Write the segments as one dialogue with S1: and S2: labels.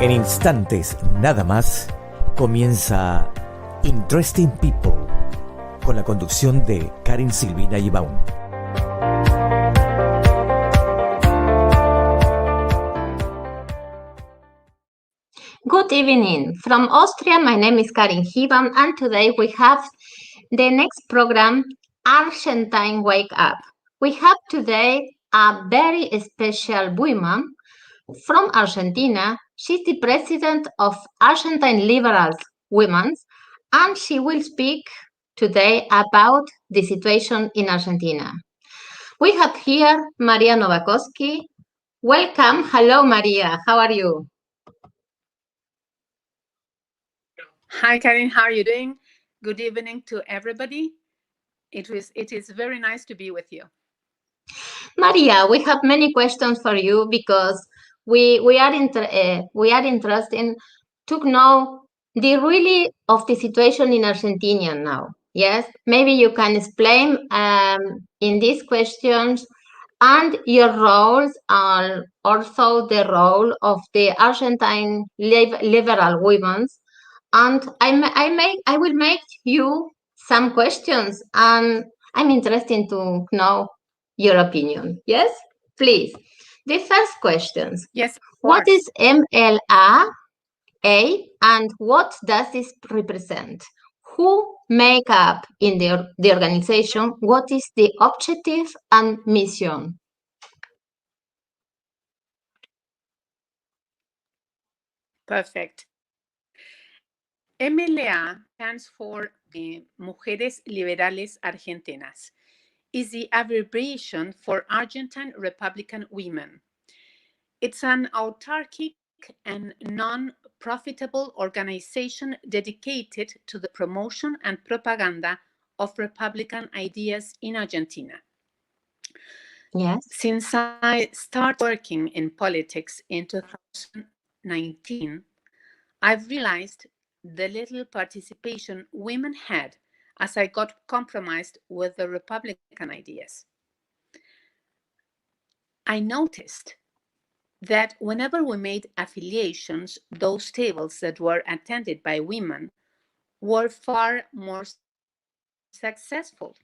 S1: En instantes nada más comienza Interesting People con la conducción de Karen Silvina Ibaun.
S2: Good evening. From Austria, my name is Karin Hibam, and today we have the next program, Argentine Wake Up. We have today a very special woman from Argentina. She's the president of Argentine Liberals Women, and she will speak today about the situation in Argentina. We have here Maria Novaksky. Welcome. Hello, Maria. How are you?
S3: Hi, Karen. How are you doing? Good evening to everybody. It is very nice to be with you.
S2: Maria, we have many questions for you because we are interested to know the really of the situation in Argentina now. Yes, maybe you can explain in these questions and your roles are also the role of the Argentine liberal women. And I will make you some questions, and I'm interested to know your opinion. Yes, please. The first questions.
S3: Yes.
S2: What is MLA, and what does this represent? Who make up in the organization? What is the objective and mission?
S3: Perfect. MLA stands for Mujeres Liberales Argentinas. Is the abbreviation for Argentine Republican Women. It's an autarkic and non-profitable organization dedicated to the promotion and propaganda of Republican ideas in Argentina.
S2: Yes.
S3: Since I started working in politics in 2019, I've realized the little participation women had as I got compromised with the Republican ideas. I noticed that whenever we made affiliations, those tables that were attended by women were far more successful.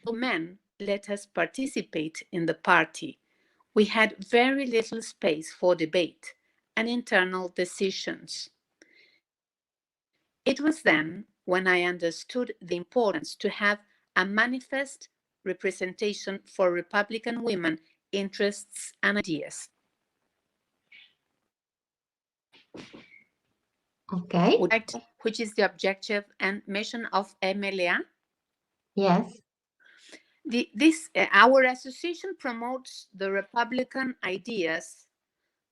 S3: Men let us participate in the party. We had very little space for debate and internal decisions. It was then when I understood the importance to have a manifest representation for Republican women interests and ideas.
S2: Okay.
S3: Which is the objective and mission of MLA?
S2: Yes.
S3: Our association promotes the Republican ideas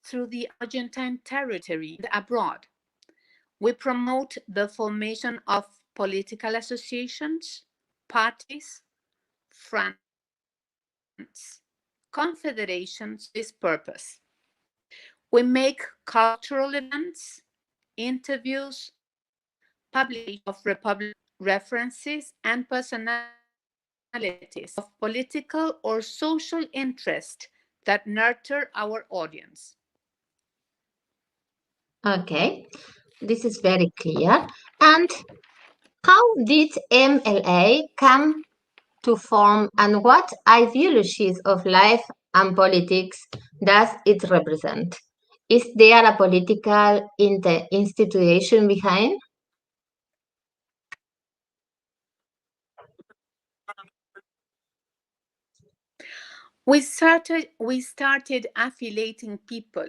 S3: through the Argentine territory and abroad. We promote the formation of political associations, parties, fronts, confederations for this purpose. We make cultural events, interviews, publication of Republican references and personalities of political or social interest that nurture our audience.
S2: Okay, this is very clear. And how did MLA come to form, and what ideologies of life and politics does it represent? Is there a political institution behind?
S3: We started affiliating people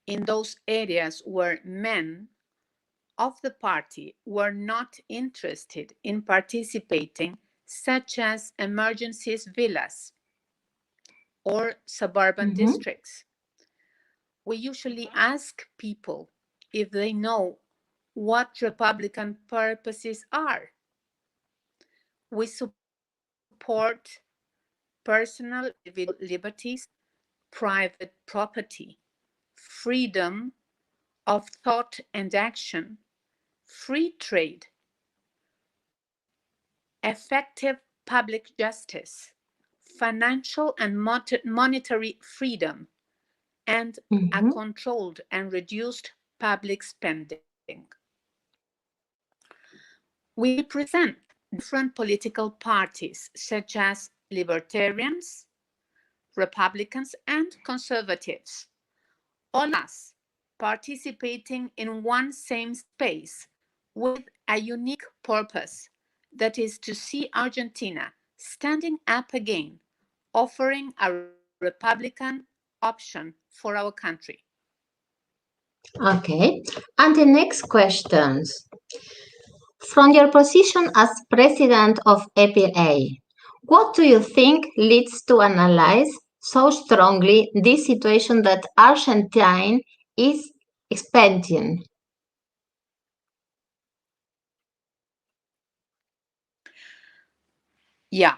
S3: in those areas where men of the party were not interested in participating, such as emergencies villas or suburban districts. We usually ask people if they know what Republican purposes are. We support personal liberties, private property, freedom of thought and action, free trade, effective public justice, financial and monetary freedom, and a controlled and reduced public spending. We represent different political parties, such as libertarians, Republicans, and conservatives, all us participating in one same space with a unique purpose, that is to see Argentina standing up again, offering a Republican option for our country.
S2: Okay. And the next questions. From your position as president of MLA, what do you think leads to analyze so strongly this situation that Argentine is expanding?
S3: Yeah,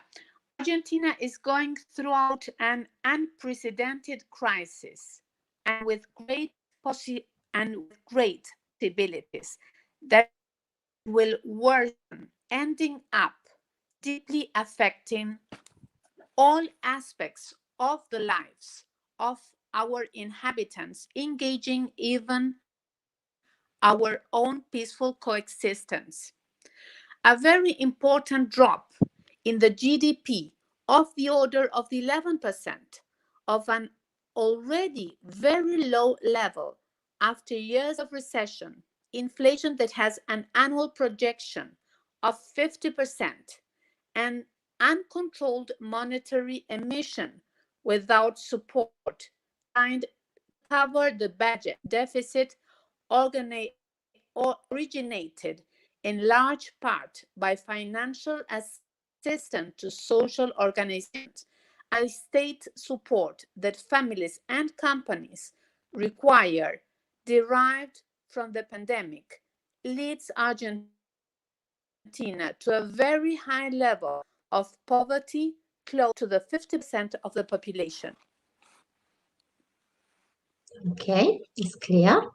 S3: Argentina is going throughout an unprecedented crisis, and with great possibilities that will worsen, ending up deeply affecting all aspects of the lives of our inhabitants, engaging even our own peaceful coexistence. A very important drop in the GDP of the order of 11% of an already very low level after years of recession, inflation that has an annual projection of 50%, and uncontrolled monetary emission without support designed to cover the budget deficit originated in large part by financial assistance to social organizations and state support that families and companies require derived from the pandemic, leads Argentina to a very high level of poverty, close to the 50% of the population.
S2: Okay, it's clear.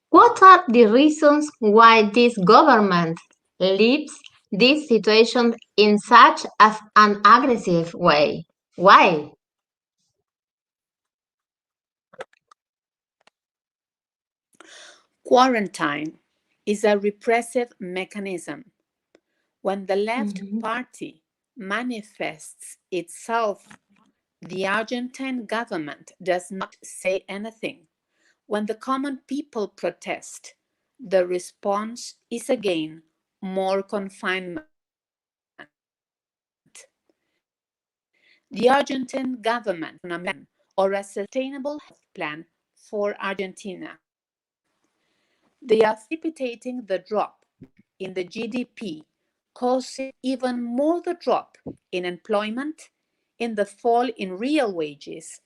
S2: What are the reasons why this government leaves this situation in such an aggressive way? Why?
S3: Quarantine is a repressive mechanism. When the left
S2: Mhm.
S3: party manifests itself, the Argentine government does not say anything. When the common people protest, the response is again more confinement. The Argentine government has a plan or a sustainable health plan for Argentina. They are precipitating the drop in the GDP, causing even more the drop in employment, in the fall in real wages,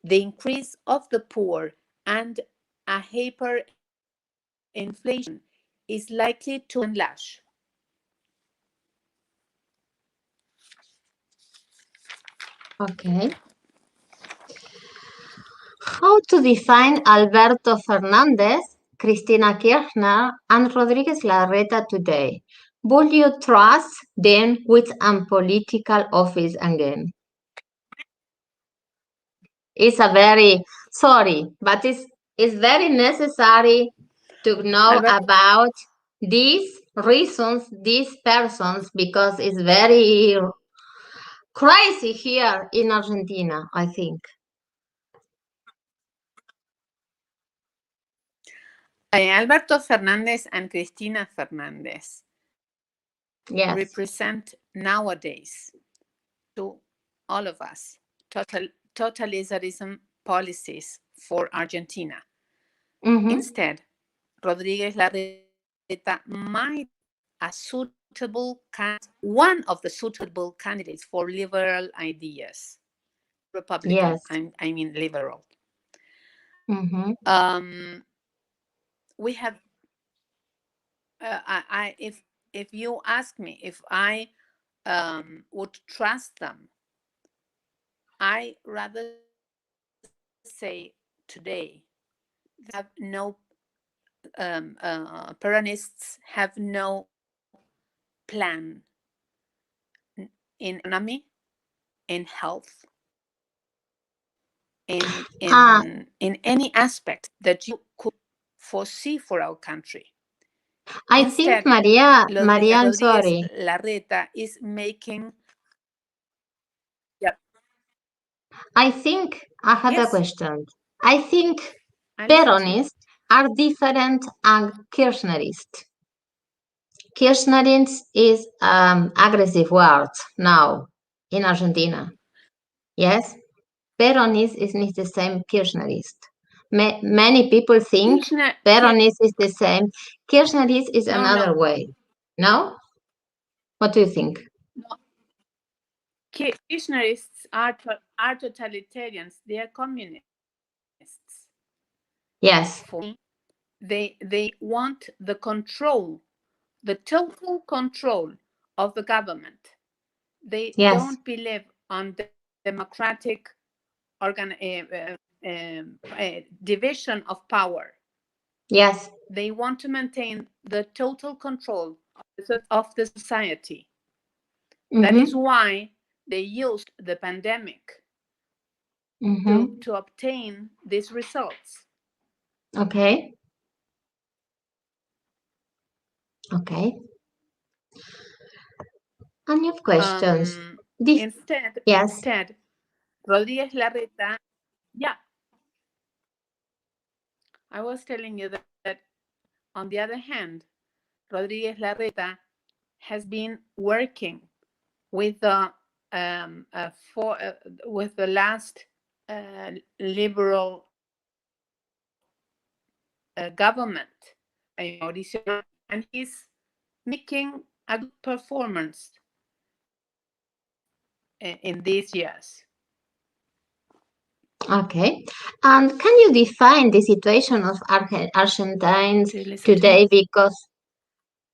S3: the increase of the poor, and a hyperinflation is likely to unleash.
S2: Okay. How to define Alberto Fernandez, Cristina Kirchner, and Rodriguez Larreta today? Would you trust them with a political office again? It's a very sorry, but it's very necessary to know
S3: Alberto,
S2: about these reasons, these persons, because it's very crazy here in Argentina, I think.
S3: Alberto Fernandez and Cristina Fernandez
S2: Yes.
S3: represent nowadays to all of us totalitarianism policies for Argentina.
S2: Mm-hmm.
S3: Instead, Rodriguez Larreta might a suitable one of the suitable candidates for liberal ideas. Republican,
S2: Yes.
S3: I mean liberal.
S2: Mm-hmm.
S3: We have if you ask me if I would trust them, I rather say today they have no Peronists have no plan in economy, in health, in any aspect that you could foresee for our country.
S2: I
S3: Instead,
S2: think Maria, I'm
S3: Rodriguez
S2: sorry.
S3: Larreta is making. Yeah.
S2: I think I have a
S3: Yes,
S2: question. I think
S3: I listen to you.
S2: Peronists are different and Kirchnerist. Kirchnerist is aggressive word now in Argentina. Yes, Peronist is not the same Kirchnerist. Many people think Peronist is the same. Kirchnerist is another way. No? What do you think?
S3: No. Kirchnerists are totalitarians. They are communists.
S2: Yes.
S3: For me, they want the control, the total control of the government. They don't believe on democratic division of power.
S2: Yes.
S3: They want to maintain the total control of the society. That is why they used the pandemic to obtain these results.
S2: Okay. Okay. Any questions?
S3: Instead, Rodriguez Larreta, yeah, I was telling you that on the other hand, Rodriguez Larreta has been working with the last liberal government, Mauricio, and he's making a good performance in these years.
S2: Okay. And can you define the situation of Argentines today? Because,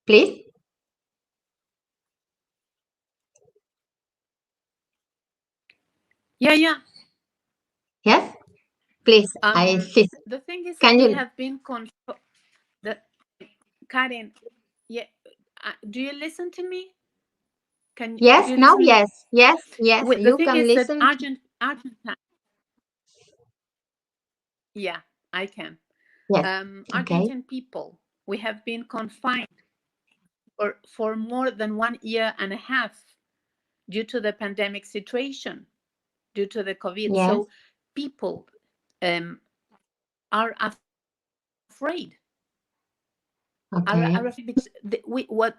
S2: please.
S3: Yeah.
S2: Yes, please.
S3: The thing is that we have been Karen. Yeah, do you listen to me?
S2: Yes.
S3: Do you
S2: Now,
S3: listen?
S2: yes.
S3: The thing is
S2: listen.
S3: That Argentine. Yeah, I can.
S2: Yes.
S3: Argentine people, we have been confined for more than 1 year and a half due to the pandemic situation, due to the COVID.
S2: Yes.
S3: So people are afraid.
S2: Okay.
S3: Are afraid because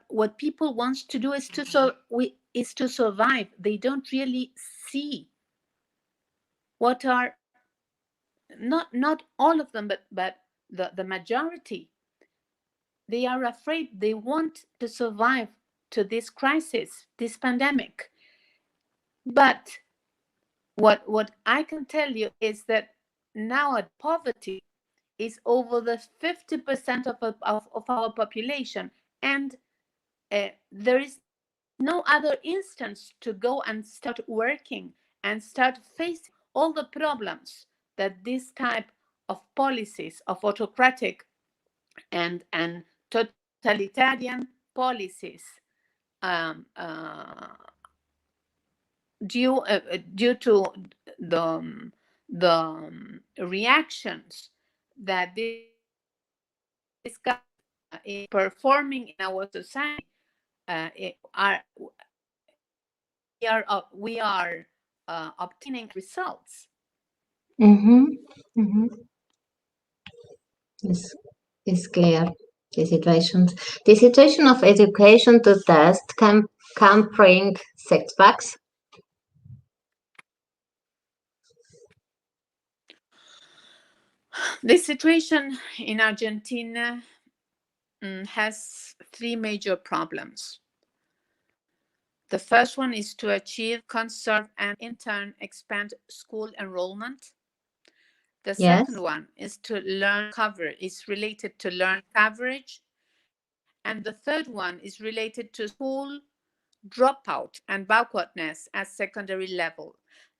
S3: what people want to do is to survive. They don't really see what are not all of them, but the majority. They are afraid. They want to survive to this crisis, this pandemic. But what I can tell you is that now poverty is over the 50% of our population, and there is no other instance to go and start working and start facing all the problems that this type of policies of autocratic and totalitarian policies due to the reactions that this government is performing in our society we are obtaining results.
S2: It's clear. The situation of education to test can bring setbacks.
S3: The situation in Argentina has 3 major problems. The first one is to achieve, conserve, and in turn expand school enrollment. The second one is related to learn coverage. And the third one is related to school dropout and backwardness at secondary level.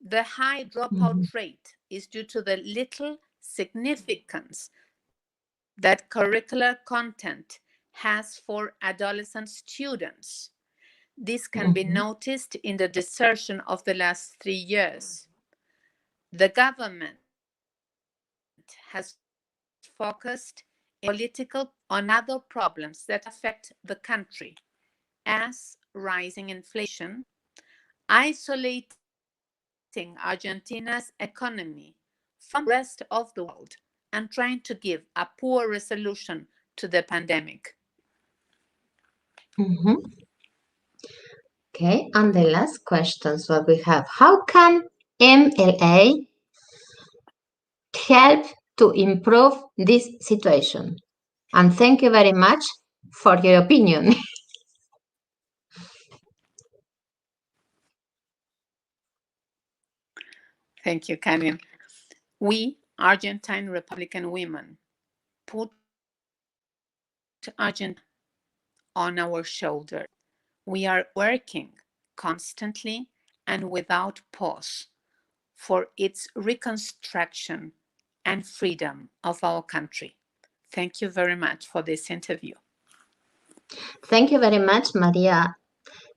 S3: The high dropout rate is due to the little significance that curricular content has for adolescent students. This can be noticed in the desertion of the last 3 years. The government has focused on other problems that affect the country, as rising inflation, isolating Argentina's economy from the rest of the world, and trying to give a poor resolution to the pandemic.
S2: Okay, and the last questions what we have. How can MLA help to improve this situation? And thank you very much for your opinion.
S3: Thank you, Karen. We, Argentine Republican women, put Argentina on our shoulders. We are working constantly and without pause for its reconstruction and freedom of our country. Thank you very much for this interview.
S2: Thank you very much, Maria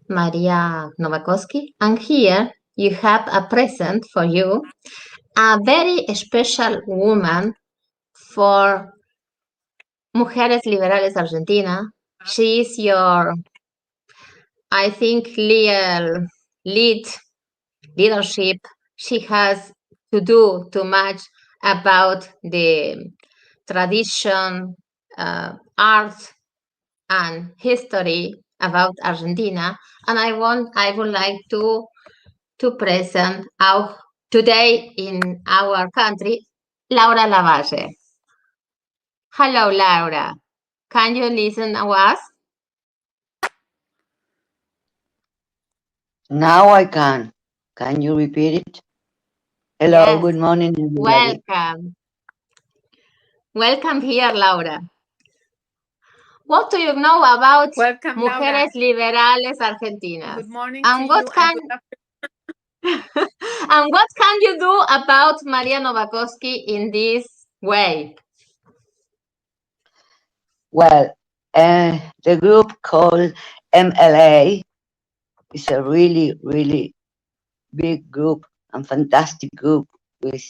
S2: Novaksky. And here you have a present for you, a very special woman for Mujeres Liberales Argentina. She is your, I think, leadership. She has to do too much about the tradition, art, and history about Argentina. And I would like to present our today in our country, Laura Lavalle. Hello, Laura. Can you listen to us?
S4: Now I can. Can you repeat it? Hello,
S2: Yes.
S4: good morning, everybody.
S2: Welcome. Welcome here, Laura. What do you know about
S3: Welcome,
S2: Mujeres
S3: Laura.
S2: Liberales Argentinas?
S3: Good morning
S2: And
S3: to
S2: what
S3: you.
S2: can and what can you do about Maria Novaksky in this way?
S4: Well, the group called MLA is a really, really big group and fantastic group with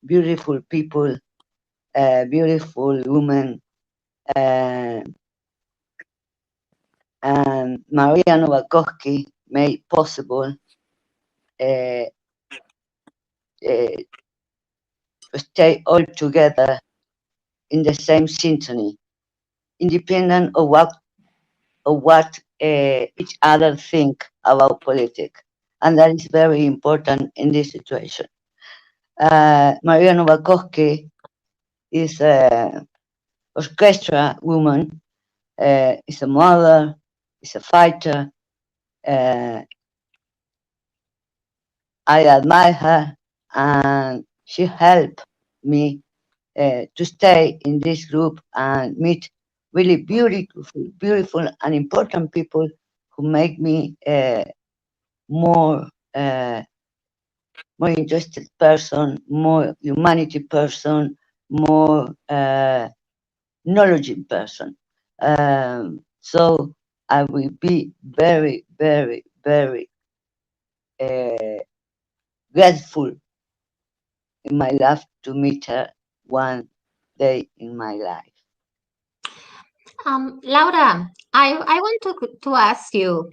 S4: beautiful people, beautiful women, and Maria Novaksky made possible to stay all together in the same symphony, independent of what each other think about politics. And that is very important in this situation. Maria Novaksky is an orchestra woman, is a mother, is a fighter. I admire her, and she helped me to stay in this group and meet really beautiful and important people who make me more interested person, more humanity person, more knowledgeable person. So I will be very, very, very grateful in my life to meet her one day in my life.
S2: Laura, I want to ask you,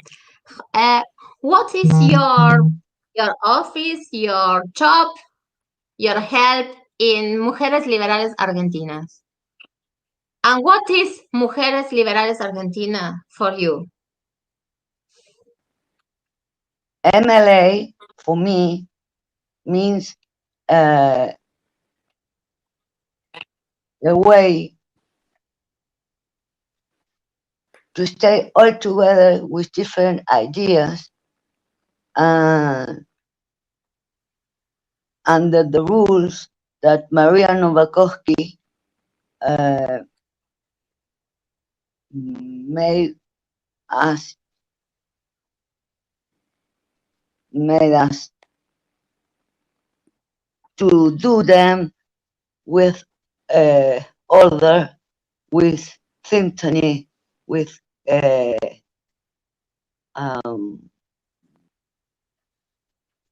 S2: what is your office, your job, your help in Mujeres Liberales Argentinas? And what is Mujeres Liberales Argentina for you?
S4: MLA for me means a way to stay all together with different ideas under the rules that Maria Novaksky made us to do them with order, with symphony, with it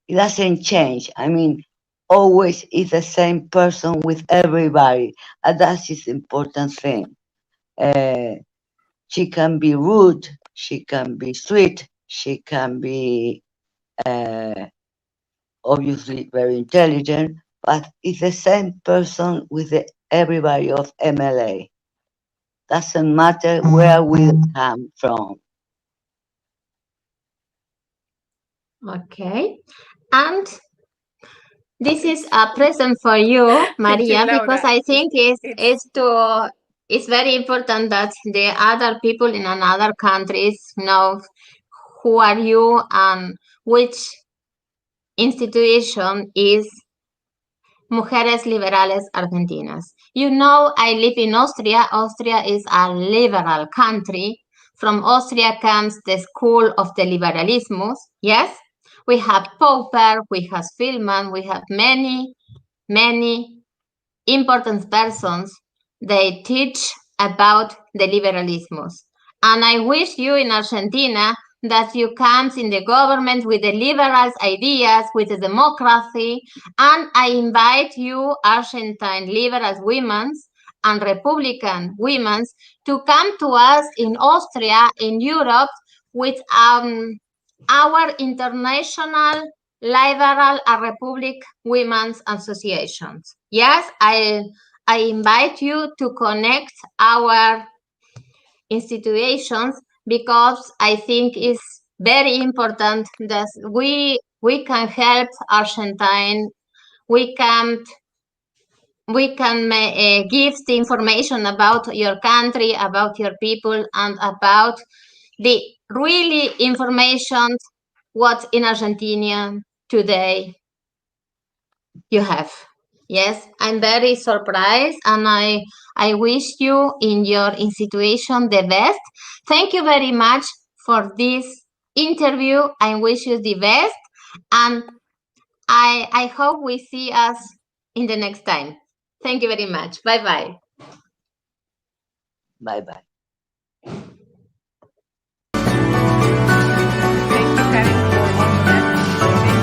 S4: doesn't change. I mean, always is the same person with everybody, and that is the important thing. She can be rude, she can be sweet, she can be obviously very intelligent, but it's the same person with everybody of MLA. Doesn't matter where we come from.
S2: Okay. And this is a present for you,
S3: Thank you,
S2: Maria, because
S3: Laura.
S2: I think it's very important that the other people in another countries know who are you and which institution is Mujeres Liberales Argentinas. You know, I live in Austria. Austria is a liberal country. From Austria comes the school of the liberalismus. Yes, we have Popper, we have Filman, we have many important persons. They teach about the liberalismus. And I wish you in Argentina that you come in the government with the liberal ideas, with the democracy. And I invite you, Argentine liberal women and Republican women, to come to us in Austria, in Europe, with our international liberal and republic women's associations. Yes, I invite you to connect our institutions because I think it's very important that we can help Argentine. We can give the information about your country, about your people, and about the really information what in Argentina today you have. Yes, I'm very surprised and I wish you in your situation the best. Thank you very much for this interview. I wish you the best and I hope we see us in the next time. Thank you very much. Bye bye.
S4: Bye bye.